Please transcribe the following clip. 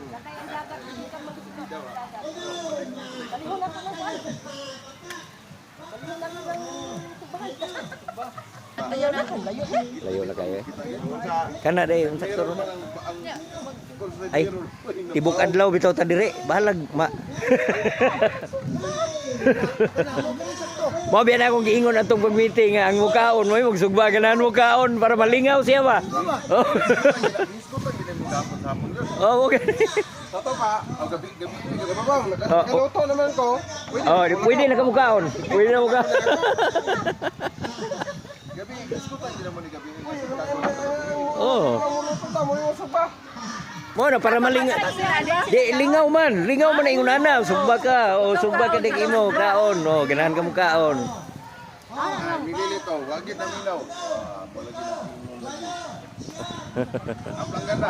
Lakay ang dagat, hindi ka mag-isip ang dagat. Balihon na ito na ba? Balihon na ito ng tubahan. Ayaw na ito, layo na. Layo na kayo. Kana day yung sektor mo. Ay, tibok adlaw bitaw ta dire. Bahalag ma. Mo biyan akong giingon atong pag-meeting nga ang mukaon mo magsugba ganahan mukaon para malingaw siya ba. Oh, okay. Toto pa, ang gabi ba? Nakaluto naman ko. Pwede na kamukaon. Pwede na mukaon. Gabi, iskutan din naman ni gabi. Oh. Mamuluto ta mo yung suba. Mo na para malingaw. Di lingaw man ang ingon ana, sugba ka. O sugba ka dik imo kaon. O ganahan ka mukaon. Mililito, wag gid na minaw. Palagi na. Ang ganda.